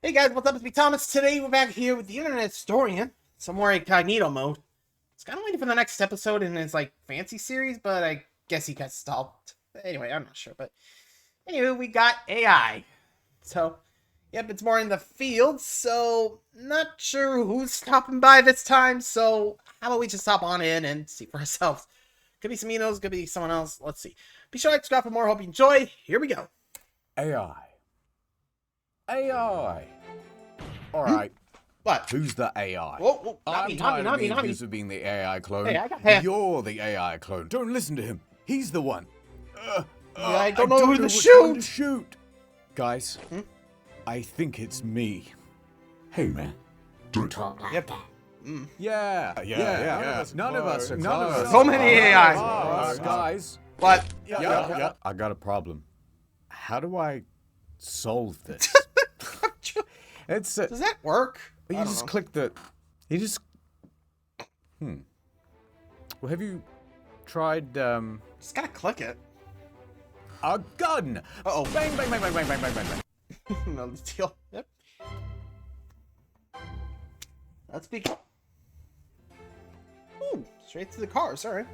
Hey guys, what's up? It's me, Thomas. Today we're back here with the Internet Historian, some more incognito mode. It's kind of waiting for the next episode in his fancy series, but I guess he got stopped. Anyway, I'm not sure, but anyway, we got AI. So, yep, it's more in the field, so not sure who's stopping by this time, so how about we just hop on in and see for ourselves. Could be some Minos, could be someone else. Let's see. Be sure to subscribe for more. Hope you enjoy. Here we go. AI. Alright. What? Who's the AI? Whoa, I'm tired of being accused of being the AI clone. Hey, I got half. You're the AI clone. Don't listen to him. He's the one. I don't know who to which one to shoot. shoot. Guys, I think it's me. Hey, man. Don't talk like Yep. that. Yeah. None of us. So many AIs. Guys. But Yeah. I got a problem. How do I solve this? It's does that work? you I don't just know. click the. You just. Well, have you tried Just gotta click it. a gun? Uh-oh. Bang! Bang! No deal. Yep. Let's begin. Ooh, straight to the car. Sorry.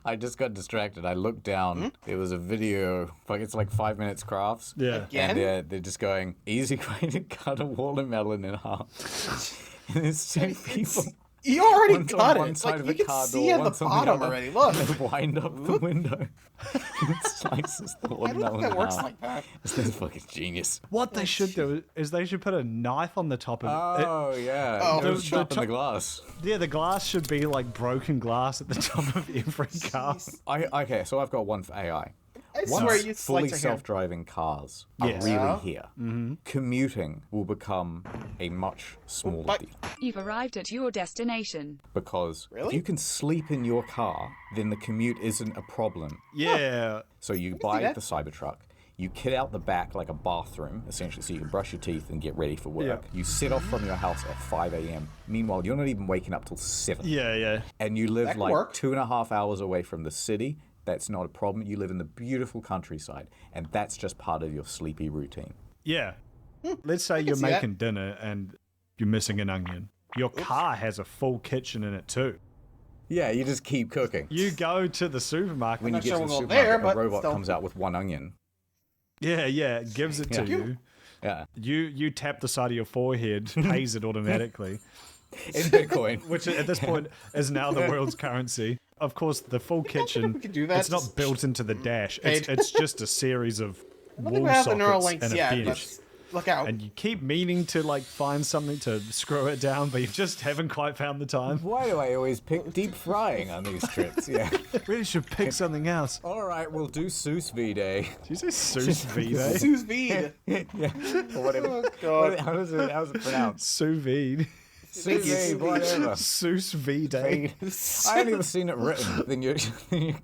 I just got distracted. I looked down. It was a video. It's like 5 minutes crafts. Yeah. Again? And they're just going, easy way to cut a watermelon in half. And there's two people. You already One's on cut one it. side Like of you the can car see door, at the one's on the bottom other. already. Look. And they wind up the window. And it slices the I don't know watermelon if that in works half. like that. This is fucking genius. What they should do is they should put a knife on the top of it. Oh, yeah. Oh. It was The sharpen the top- glass. Yeah, the glass should be like broken glass at the top of every car. Okay, so I've got one for AI. I Once swear you fully slice your hand. self-driving cars are Yes. really Yeah. here, commuting will become a much smaller but- deal. You've arrived at your destination. Because if Really? you can sleep in your car, then the commute isn't a problem. Yeah. So you see buy that. the Cybertruck, you kit out the back like a bathroom, essentially, so you can brush your teeth and get ready for work. Yeah. You set off from your house at 5 a.m. Meanwhile, you're not even waking up till 7. Yeah. And you live That could like work. 2.5 hours away from the city. That's not a problem. You live in the beautiful countryside, and that's just part of your sleepy routine. Yeah. Let's say you're see that. making dinner and you're missing an onion. Your car has a full kitchen in it too. Yeah, you just keep cooking. You go to the supermarket. When you not get sure to the we'll go supermarket, there, a but robot still. comes out with one onion. Yeah, it gives it to Yeah. you. Yeah. You tap the side of your forehead, pays it automatically, In Bitcoin. which at this point is now the world's currency. Of course, the full kitchen, we could do that, it's not just built into the dash. paid. It's just a series of I don't think wall we have the neural sockets links and a yet, bench. but look out. And you keep meaning to find something to screw it down, but you just haven't quite found the time. Why do I always pick deep frying on these trips? Yeah. Really should pick something else. All right, we'll do sous vide. Did you say sous vide? Sous vide. Yeah. Or whatever. Oh, God. How's it pronounced? Sous vide. Sous vide, whatever. Sous vide. I only ever seen it written. Then you're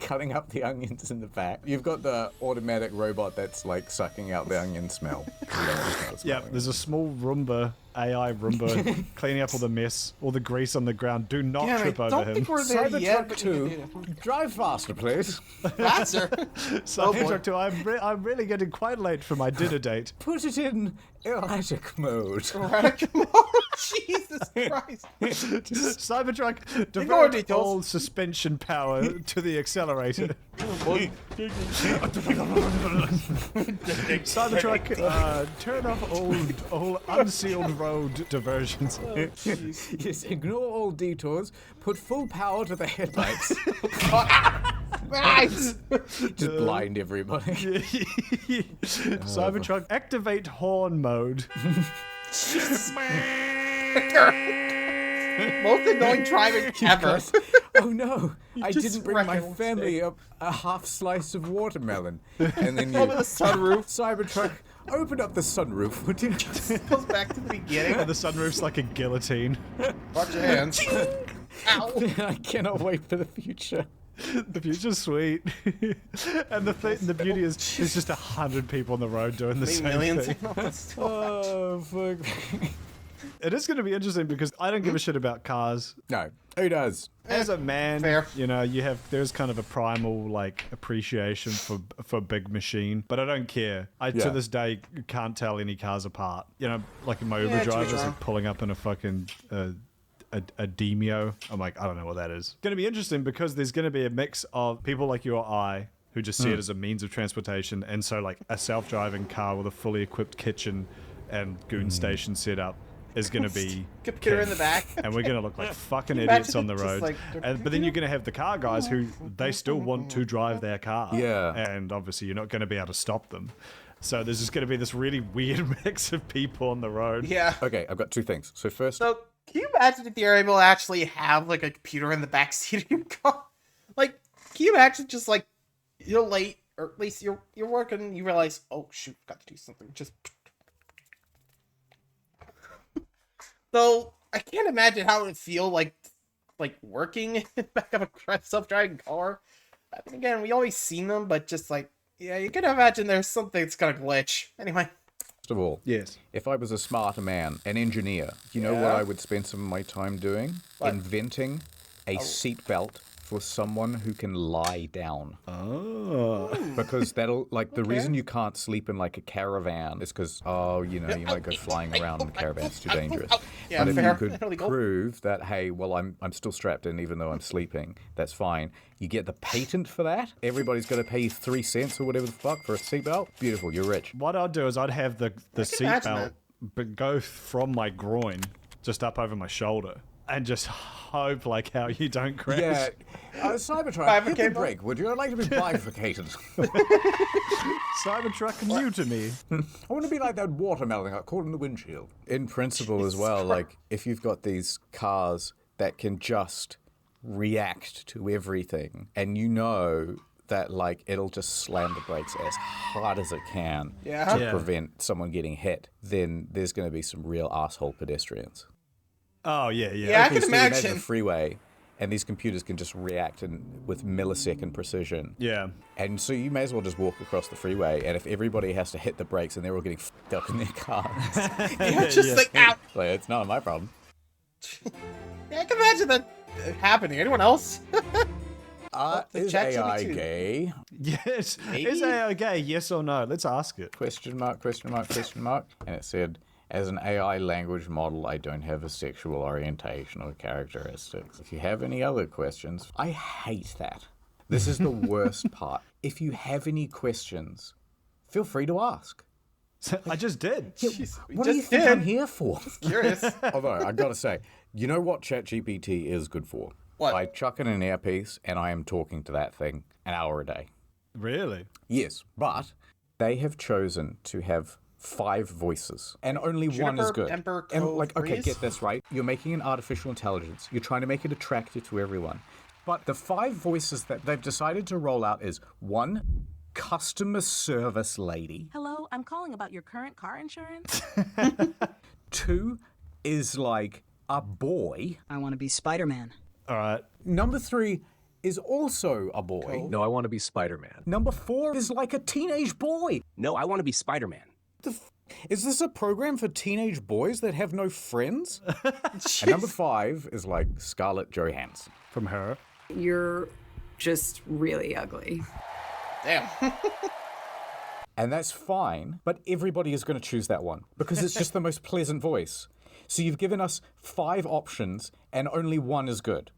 cutting up the onions in the back. You've got the automatic robot that's sucking out the onion smell. You don't want to smell it Yeah, smelling. there's a small Roomba, AI Roomba, cleaning up all the mess, all the grease on the ground. Do not Yeah, I trip over don't him. think we're there yet. Cybertruck But 2, drive faster, please. faster. Cybertruck 2, I'm really getting quite late for my dinner date. Put it in erratic mode. Oh, Jesus Christ. Cybertruck, Ignore divert details. all suspension power to the accelerator. Cybertruck, turn off all unsealed road diversions. Yes, ignore all detours. Put full power to the headlights. Nice. Just blind everybody. Cybertruck, activate horn mode. Most annoying driver ever. Oh no, I just didn't bring my wrecked family a half slice of watermelon. And then you, Over the sunroof. Cybertruck, open up the sunroof, would you? Goes back to the beginning. And the sunroof's like a guillotine. Watch your hands. Ow. I cannot wait for the future. The future's sweet. And the beauty is there's just 100 people on the road doing the same Millions. thing. Oh, fuck. It is going to be interesting because I don't give a shit about cars. No, who does? As a man, fair. you know, there's kind of a primal like appreciation for big machine, but I don't care. To this day can't tell any cars apart. You know, like in my Uber drivers, like pulling up in a fucking a Demio. I'm like, I don't know what that is. It's going to be interesting because there's going to be a mix of people like you or I who just see it as a means of transportation, and so like a self-driving car with a fully equipped kitchen and goon station set up is going to be computer in the back, and we're going to look like fucking idiots on the Just road. like- But then you're going to have the car guys who they still want to drive their car. Yeah. And obviously you're not going to be able to stop them. So there's just going to be this really weird mix of people on the road. Yeah. Okay, I've got two things. So first, So, can you imagine if you're able to actually have like a computer in the back seat of your car? Like, can you imagine just like you're late, or at least you're working, and you realize, oh shoot, got to do something. Just so I can't imagine how it would feel like working in the back of a self-driving car. I mean, again, we always seen them, but just like, yeah, you can imagine there's something that's gonna glitch. Anyway. first of all, Yes. if I was a smarter man, an engineer, you know what Yeah. I would spend some of my time doing? What? Inventing a seatbelt for someone who can lie down. Oh. Because that'll, like, the reason you can't sleep in, like, a caravan is because, you might go flying around in the caravan. It's too dangerous. Yeah, but if fair. you could Really cool. prove that, hey, well, I'm still strapped in even though I'm sleeping, that's fine. You get the patent for that. Everybody's got to pay you 3 cents or whatever the fuck for a seatbelt. Beautiful, you're rich. What I'd do is I'd have the imagine seatbelt but go from my groin just up over my shoulder and just hope like how you don't crash. Yeah, Cybertruck, hit the Bifurcated? brake. Would you like to be bifurcated? Cybertruck new to me. I want to be like that watermelon that got caught in the windshield. In principle as well, like, if you've got these cars that can just react to everything, and you know that, like, it'll just slam the brakes as hard as it can to Yeah. prevent someone getting hit, then there's going to be some real asshole pedestrians. Oh yeah. Yeah, I can So you imagine imagine. a freeway, and these computers can just react with millisecond precision. Yeah. And so you may as well just walk across the freeway, and if everybody has to hit the brakes and they're all getting f***ed up in their cars, Yeah, just like out. like, it's not my problem. Yeah, I can imagine that happening. Anyone else? the Is chat AI GPT. gay? Yes. Maybe? Is AI gay? Yes or no? Let's ask it. Question mark, question mark, question mark. And it said, as an AI language model, I don't have a sexual orientation or characteristics. If you have any other questions, I hate that. This is the worst part. If you have any questions, feel free to ask. I just did. Jeez, we What do you just think did. I'm here for? Curious. Although, I gotta say, you know what ChatGPT is good for? What? I chuck in an earpiece and I am talking to that thing an hour a day. Really? Yes, but they have chosen to have 5 voices, and only one is Juniper, good. Ember, And Cove, like, okay, Breeze? get this right. You're making an artificial intelligence. You're trying to make it attractive to everyone. But the 5 voices that they've decided to roll out is 1, customer service lady. Hello, I'm calling about your current car insurance. 2 is like a boy. I want to be Spider-Man. All right. Number 3 is also a boy. No, I want to be Spider-Man. Number 4 is like a teenage boy. No, I want to be Spider-Man. Is this a program for teenage boys that have no friends? And number 5 is like Scarlett Johansson. From her. You're just really ugly. Damn. And that's fine, but everybody is going to choose that one because it's just the most pleasant voice. So you've given us 5 options and only one is good.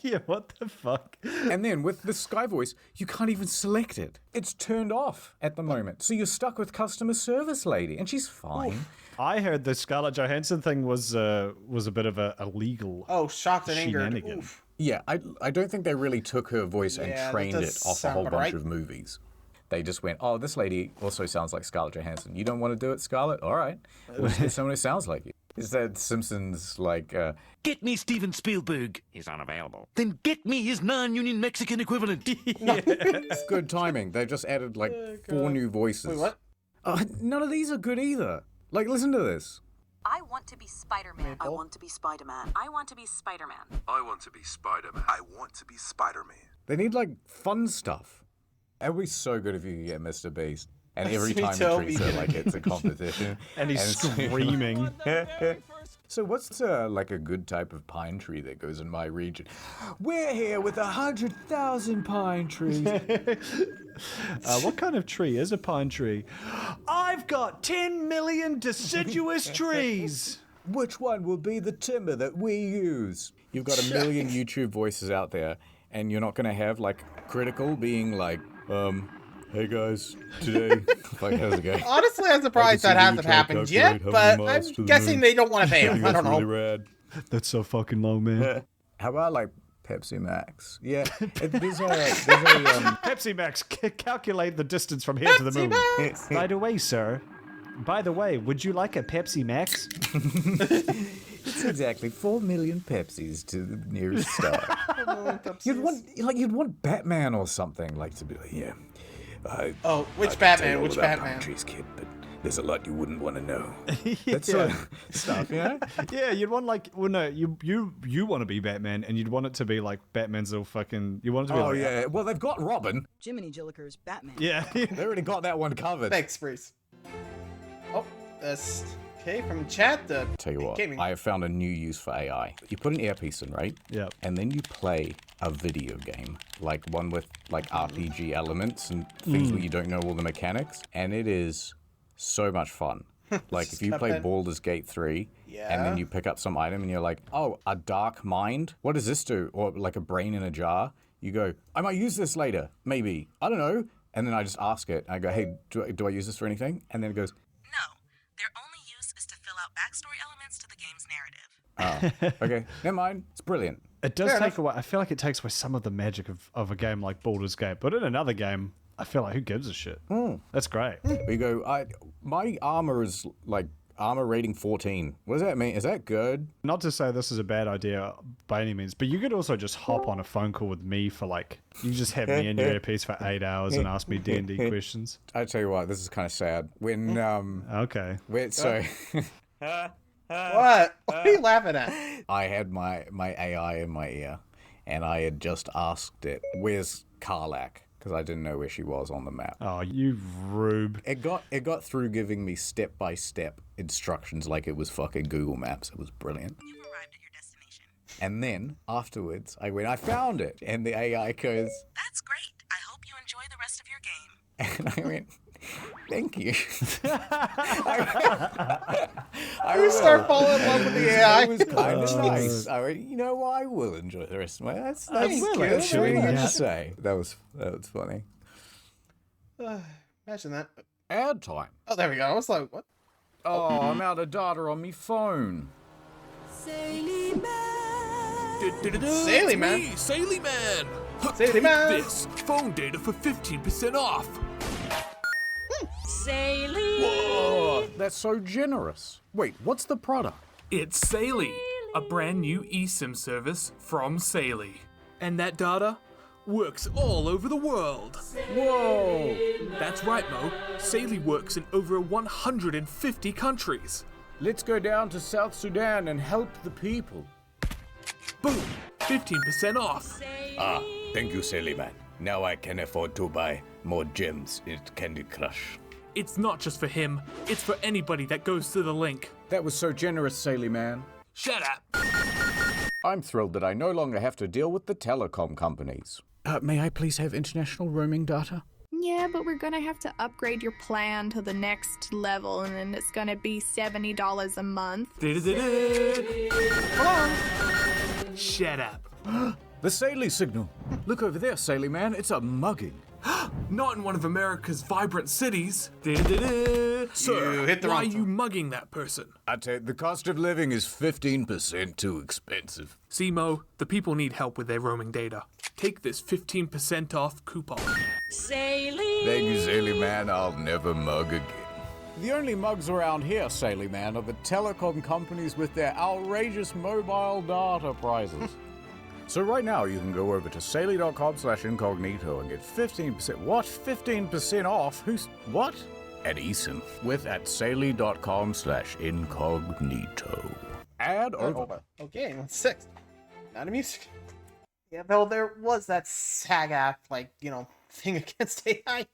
Yeah, what the fuck? And then with the Sky voice, you can't even select it. It's turned off at the moment. So you're stuck with customer service lady, and she's fine. I heard the Scarlett Johansson thing was a bit of a legal. Oh, shocked and angered. Shenanigan. Oof. Yeah, I don't think they really took her voice and Yeah, that trained does it off a sound whole about bunch right. of movies. They just went, oh, this lady also sounds like Scarlett Johansson. You don't want to do it, Scarlett? All right. We'll just get someone who sounds like you. Is that Simpsons, like, Get me Steven Spielberg. He's unavailable. Then get me his non-union Mexican equivalent. good timing. They just added, like, 4 new voices. Wait, what? None of these are good either. Like, listen to this. I want to be Spider-Man. I want to be Spider-Man. I want to be Spider-Man. I want to be Spider-Man. I want to be Spider-Man. They need, like, fun stuff. It would be so good if you could get Mr. Beast. And every Sweet time he Toby. treats her like it's a competition. And he's screaming. So what's like a good type of pine tree that goes in my region? We're here with 100,000 pine trees. What kind of tree is a pine tree? I've got 10 million deciduous trees. Which one will be the timber that we use? You've got a million YouTube voices out there, and you're not going to have like Critical being like, hey guys, today, like, how's it going? Honestly, I'm surprised that hasn't happened yet, but I'm guessing they don't want to pay him. I don't know. Really rad. That's so fucking low, man. How about like Pepsi Max? Yeah, there's a Pepsi Max, calculate the distance from here to the moon. Max! By the way, sir. By the way, would you like a Pepsi Max? It's exactly 4 million Pepsis to the nearest star. You'd want Batman or something like to be like, yeah. Which Batman? Which Batman? Trees, kid, but there's a lot you wouldn't want to know. That sort of stuff, you know? Yeah, you'd want like, well, no, you want to be Batman, and you'd want it to be like Batman's little fucking. You want it to be like, yeah. Well, they've got Robin. Jiminy Jilliker's Batman. Yeah. They already got that one covered. Thanks, Bruce. Oh, that's okay from chat. Tell you what, gaming. I have found a new use for AI. You put an earpiece in, right? Yep. And then you play a video game, like one with like RPG elements and things where you don't know all the mechanics, and it is so much fun. Like if you play Baldur's Gate 3, and then you pick up some item and you're like, oh, a dark mind? What does this do? Or like a brain in a jar? You go, I might use this later, maybe. I don't know. And then I just ask it. I go, hey, do I use this for anything? And then it goes, No, their only use is to fill out backstory elements to the game's narrative. oh, okay, never mind. It's brilliant. It does take away. I feel like it takes away some of the magic of a game like Baldur's Gate, but in another game, I feel like who gives a shit? That's great. We go, my armor is like armor rating 14. What does that mean? Is that good? Not to say this is a bad idea by any means, but you could also just hop on a phone call with me for like, you just have me in your earpiece for 8 hours and ask me D&D questions. I tell you what, this is kind of sad. When Okay. so What? What are you laughing at? I had my AI in my ear, and I had just asked it, "Where's Karlak?" Because I didn't know where she was on the map. Oh, you rube. It got through giving me step-by-step instructions like it was fucking Google Maps. It was brilliant. You've arrived at your destination. And then afterwards, I went, I found it, and the AI goes, That's great. I hope you enjoy the rest of your game. and I went, thank you. I You start falling in love with the AI. It was kind of nice. I went, you know what? I will enjoy the rest of my. That's will good. enjoy What that. to say? That was funny. Imagine that. Ad time. Oh, there we go. I was like, what? Oh, I'm out of data on me phone. Saily It's Man. me, Saily Man. Saily Take Man. this phone data for 15% off. Whoa, that's so generous. Wait, what's the product? It's Saily, a brand new eSIM service from Saily. And that data works all over the world. Whoa. That's right, Mo. Saily works in over 150 countries. Let's go down to South Sudan and help the people. Boom, 15% off. Ah, thank you, Silly Man. Now I can afford to buy more gems in Candy Crush. It's not just for him, it's for anybody that goes to the link. That was so generous, Silly Man. Shut up. I'm thrilled that I no longer have to deal with the telecom companies. May I please have international roaming data? Yeah, but we're gonna have to upgrade your plan to the next level, and then it's gonna be $70 a month. Shut up. The Saley signal. Look over there, Saley Man. It's a mugging. Not in one of America's vibrant cities. Sir, You hit the why wrong are you mugging that person? I tell you, the cost of living is 15% too expensive. See, Mo, the people need help with their roaming data. Take this 15% off coupon. Thank you, Saley Man. I'll never mug again. The only mugs around here, Saley Man, are the telecom companies with their outrageous mobile data prices. So right now, you can go over to Saley.com/incognito and get 15%. What? 15% off? What? At eSIM. At Saley.com/incognito. Ad over. Okay, what's 6? Not a music. Yeah, though there was that SAG act, thing against AI.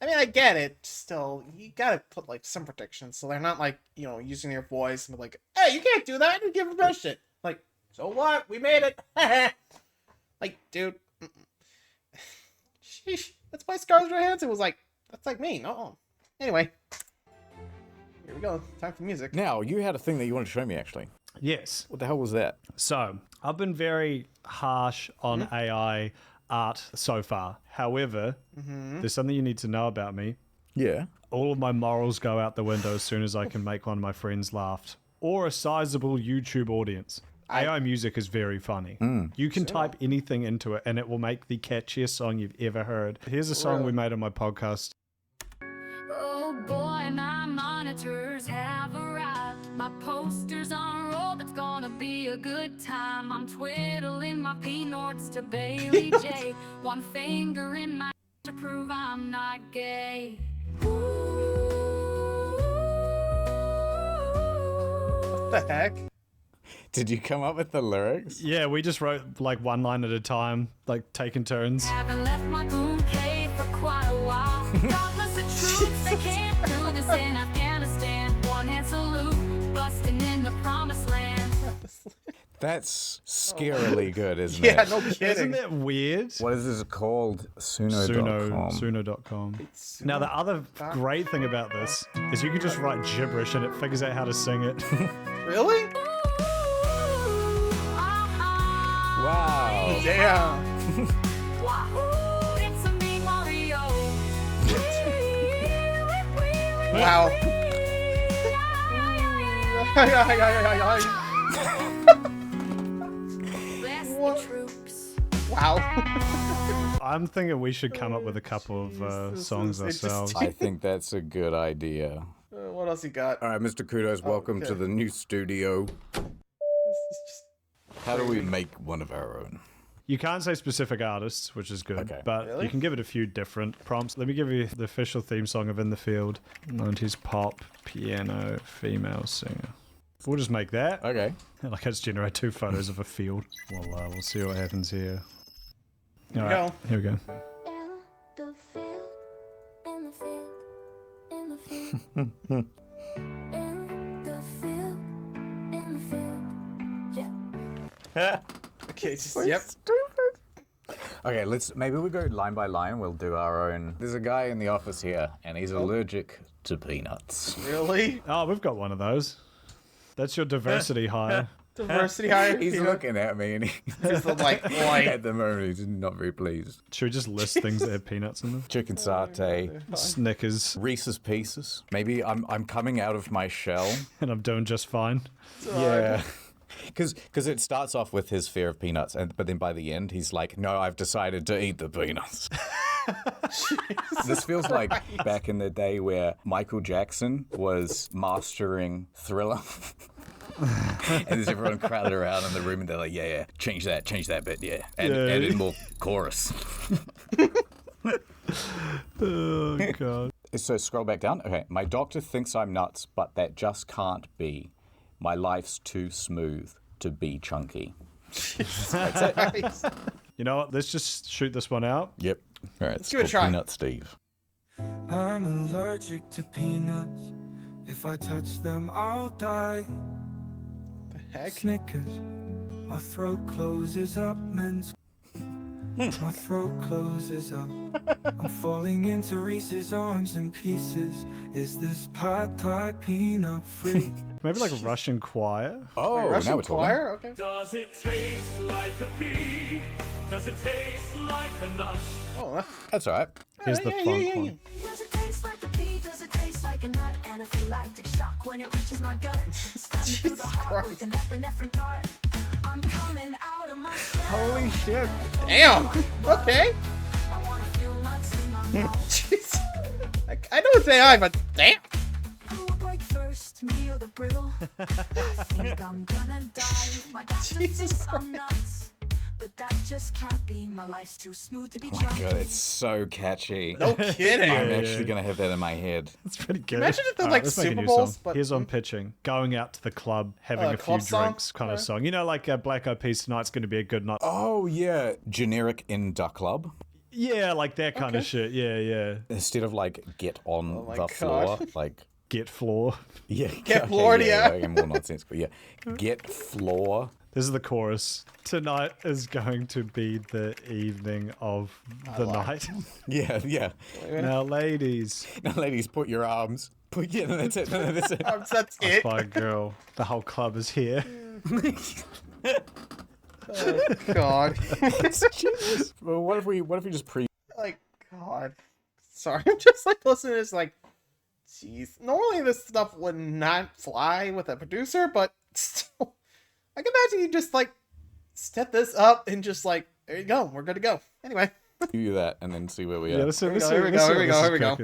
I mean, I get it. Still, you gotta put like some protections so they're not like using your voice and be like, "Hey, you can't do that. I didn't give permission." Like, so what? We made it. Like, dude. Sheesh. That's why Scarlett Johansson was like, "That's like me." No. Anyway, here we go. Time for music. Now, you had a thing that you wanted to show me, actually. Yes. What the hell was that? So, I've been very harsh on AI art so far. However, there's something you need to know about me. Yeah. All of my morals go out the window as soon as I can make one of my friends laugh. Or a sizable YouTube audience. AI music is very funny. You can type anything into it and it will make the catchiest song you've ever heard. Here's a song we made on my podcast. Oh boy, my monitors have arrived. My posters on roll, it's gonna be a good time. I'm twiddling my peanuts to Bailey J. One finger in my to prove I'm not gay. What the heck? Did you come up with the lyrics? Yeah, we just wrote like one line at a time, like taking turns. Haven't left my boom cave for quite a while. Godless the troops, they can't do this in Afghanistan. One hand salute, busting in the promised land. That's scarily good, isn't Yeah, it? no kidding. Isn't that weird? What is this called? Suno.com. Suno.com. Now, the other great thing about this is you can just write gibberish and it figures out how to sing it. Really? Wow. Damn. Wahoo, it's a me, Mario. Wow. Bless the troops. Wow. I'm thinking we should come up with a couple of songs ourselves. I think that's a good idea. What else you got? All right, Mr. Kudos, welcome to the new studio. How do we make one of our own? You can't say specific artists, which is good, but you can give it a few different prompts. Let me give you the official theme song of In the Field. 90s pop, piano, female singer. We'll just make that. Okay. Like, let's generate 2 photos of a field. We'll see what happens here. Here we go. Here we go. In the field, in the field, in the field. In the field, in the field. Yeah. Okay, just yep. Okay, maybe we go line by line. We'll do our own. There's a guy in the office here, and he's allergic to peanuts. Really? Oh, we've got one of those. That's your diversity hire. Diversity hire. He's looking at me, and he's like, "Boy." At the moment, he's not very pleased. Should we just list things that have peanuts in them? Chicken satay, Snickers, Reese's Pieces. Maybe I'm coming out of my shell, and I'm doing just fine. Yeah. Because it starts off with his fear of peanuts, but then by the end, he's like, no, I've decided to eat the peanuts. This feels like back in the day where Michael Jackson was mastering Thriller. And there's everyone crowded around in the room, and they're like, yeah, change that bit, yeah. And add in more chorus. Oh, God. So scroll back down. Okay, my doctor thinks I'm nuts, but that just can't be. My life's too smooth to be chunky. That's it. You know what? Let's just shoot this one out. Yep. All right, Let's give it a try. Peanut Steve. I'm allergic to peanuts. If I touch them, I'll die. The heck? Snickers. My throat closes up, men's. My throat closes up. I'm falling into Reese's arms in pieces. Is this pie peanut free? Maybe like a Russian choir. Oh, Russian now we're talking. choir? Okay. Does it taste like a pea? Does it taste like a nut? Oh, That's all right. Here's the funk one. Does it taste like a pea? Does it taste like a nut? Anaphylactic shock when it reaches my gut. Stabs through the heart with an epinephrine dart. I'm coming out of my shell. holy shit. Damn. Okay. I wanna feel nuts in my mouth. Jeez. I know it's AI, but damn. Who will break first, me or the brittle? I think I'm gonna die. My doctor thinks I'm nuts. But that just can't be. My life's too smooth to be Oh my god, it's so catchy. No kidding. I'm actually going to have that in my head. That's pretty good. Imagine if they're All like let's make a Super new Bowls, song. but- Here's on pitching. Going out to the club, having a few club song? drinks kind of song. You know, like Black Eyed Peas Tonight's going to be a good night. Oh, yeah. Generic in Duck Club. Yeah, like that kind of shit. Yeah, yeah. Instead of like get on Oh my the God. floor, like Get floor. yeah, Get floored, yeah. okay, more nonsensical. Yeah, get floor. This is the chorus. Tonight is going to be the evening of the night. Yeah, yeah. Now, ladies. Now, ladies, put your arms. Put yeah, no, that's it. No, that's it. That's it. By a girl. The whole club is here. Oh, God. Jesus. Well, what if we just pre? Like, God. Sorry, I'm just like listening to this, like, jeez. Normally this stuff would not fly with a producer, but still, I can imagine you just like step this up and just like, there you go, we're good to go. Anyway. Do that and then see where we are. Yeah, listen, Here we go, here we go, here we go.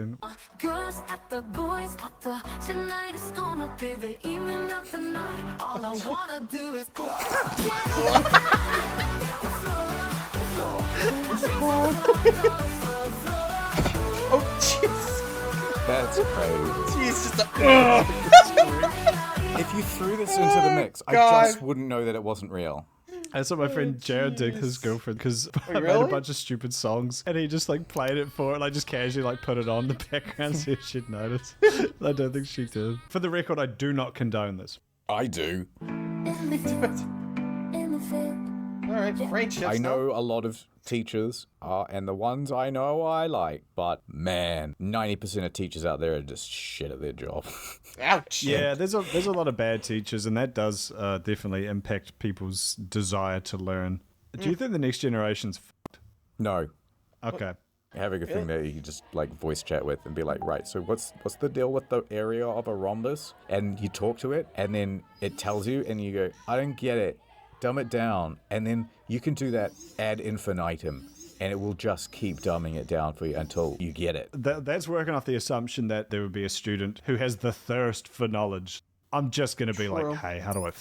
Girls at the boys at the tonight is gonna be the evening of the night. All I wanna do is go. Oh, jeez. That's crazy. Jeez, just If you threw this into the mix, I God. just wouldn't know that it wasn't real. That's what my friend Jared did his girlfriend because I made really? a bunch of stupid songs and he just like played it for her and I just casually like put it on in the background see if she'd notice. I don't think she did. For the record, I do not condone this. I do. Alright, great shit. I know a lot of teachers, and the ones I know I like, but man, 90% of teachers out there are just shit at their job. Ouch. Yeah, there's a lot of bad teachers, and that does definitely impact people's desire to learn. Do you think the next generation's fucked? No. Okay. Having a thing that you can just like voice chat with and be like, right, so what's the deal with the area of a rhombus? And you talk to it, and then it tells you, and you go, I don't get it. Dumb it down, and then you can do that ad infinitum, and it will just keep dumbing it down for you until you get it. That's working off the assumption that there would be a student who has the thirst for knowledge. I'm just going to be like, hey, how do I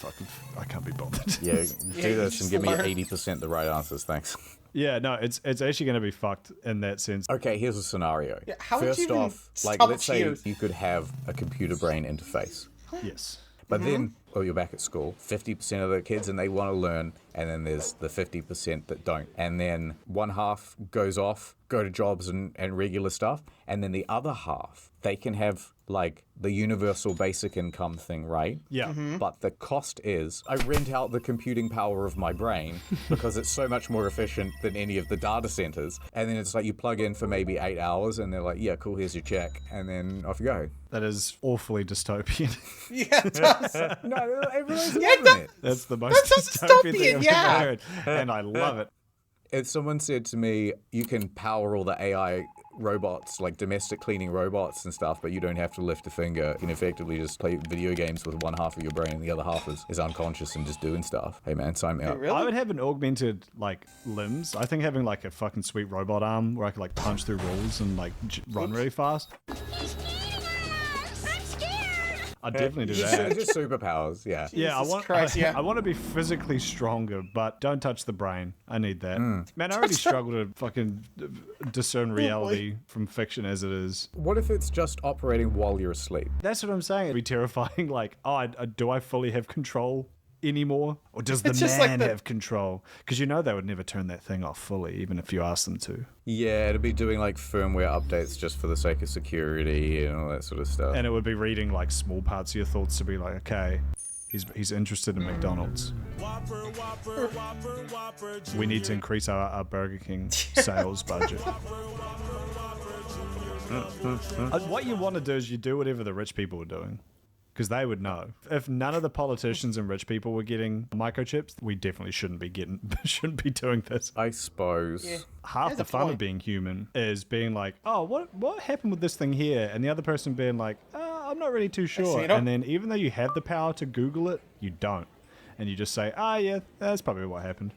can't be bothered. Yeah, do this and give me 80% the right answers, thanks. Yeah, no, it's actually going to be fucked in that sense. Okay, here's a scenario. Yeah, how would you First even off, like, stop let's say you? you could have a computer brain interface. Yes. But then, you're back at school, 50% of the kids and they want to learn, and then there's the 50% that don't. And then one half goes off, go to jobs and regular stuff, and then the other half, they can have like the universal basic income thing, right? Yeah. But the cost is, I rent out the computing power of my brain because it's so much more efficient than any of the data centers. And then it's like you plug in for maybe 8 hours and they're like, yeah, cool, here's your check. And then off you go. That is awfully dystopian. Yeah, it does. No, everyone's Yeah, loving it. That's the most dystopian thing I've yeah. ever heard. And I love it. If someone said to me, you can power all the AI robots, like domestic cleaning robots and stuff, but you don't have to lift a finger. You can effectively just play video games with one half of your brain and the other half is unconscious and just doing stuff. Hey man, sign me up. Really? I would have an augmented like limbs. I think having like a fucking sweet robot arm where I could like punch through walls and like run really fast. I'd definitely do that. Just superpowers, yeah. Yeah, I want. Christ, yeah. I want to be physically stronger, but don't touch the brain. I need that. Man, I already struggle to fucking discern reality from fiction as it is. What if it's just operating while you're asleep? That's what I'm saying. It'd be terrifying. Like, do I fully have control anymore, or does the It's just like man the- have control? Because you know they would never turn that thing off fully, even if you ask them to. Yeah, it'd be doing like firmware updates just for the sake of security and all that sort of stuff. And it would be reading like small parts of your thoughts to be like, okay, he's interested in McDonald's. We need to increase our Burger King sales budget. What you want to do is you do whatever the rich people are doing. Because they would know. If none of the politicians and rich people were getting microchips, we definitely shouldn't be doing this. I suppose. Yeah. Half There's the a fun of point. being human is being like, oh, what happened with this thing here? And the other person being like, I'm not really too sure. Actually, And then even though you have the power to Google it, you don't. And you just say, yeah, that's probably what happened.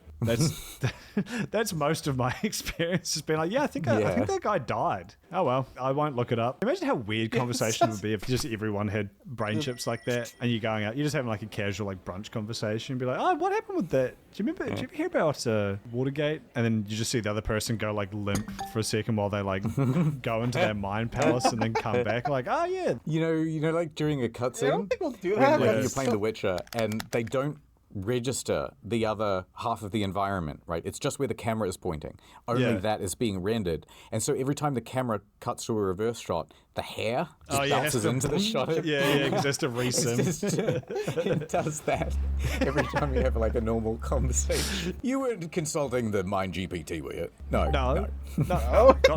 That's most of my experience has been like, I think that guy died. Oh well, I won't look it up. Imagine how weird conversation would be if just everyone had brain chips like that, and you're going out, you're just having like a casual like brunch conversation, and be like, oh, what happened with that? Do you ever hear about Watergate? And then you just see the other person go like limp for a second while they like go into their mind palace and then come back like, oh yeah. You know, like during a cutscene, I don't think we'll do when that. like, but you're playing The Witcher and they don't register the other half of the environment, right? It's just where the camera is pointing. Only that is being rendered. And so every time the camera cuts to a reverse shot, the hair just bounces into the shot. Yeah, just a resim. It does that every time you have like a normal conversation. You weren't consulting the Mind GPT, were you? No.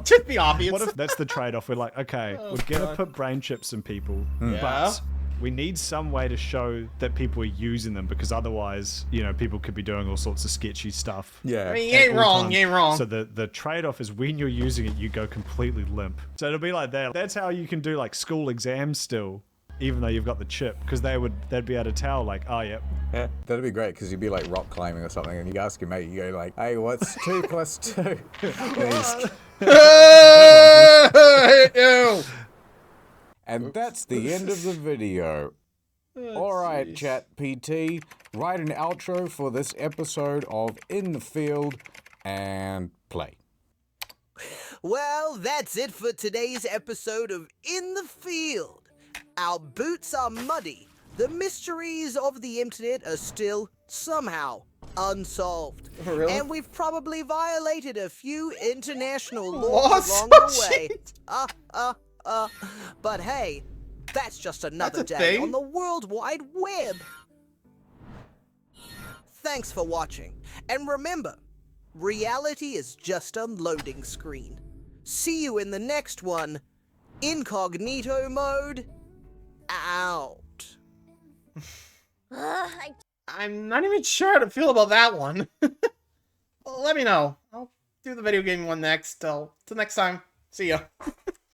Just be obvious. What if that's the trade-off? We're like, okay, we're going to put brain chips in people, but we need some way to show that people are using them, because otherwise, people could be doing all sorts of sketchy stuff. Yeah. I mean, you ain't wrong. So the trade-off is when you're using it, you go completely limp. So it'll be like that. That's how you can do like school exams still, even though you've got the chip, because they'd be able to tell like, oh, yeah. Yeah, that'd be great, because you'd be like rock climbing or something, and you ask your mate, you go like, hey, what's 2 plus 2? And that's the end of the video. Alright, Chat PT, write an outro for this episode of In the Field and play. Well, that's it for today's episode of In the Field. Our boots are muddy. The mysteries of the internet are still, somehow, unsolved. Really? And we've probably violated a few international laws along the way. But hey, that's just another day on the World Wide Web. Thanks for watching. And remember, reality is just a loading screen. See you in the next one. Incognito mode out. I'm not even sure how to feel about that one. Let me know. I'll do the video game one next. Till next time. See ya.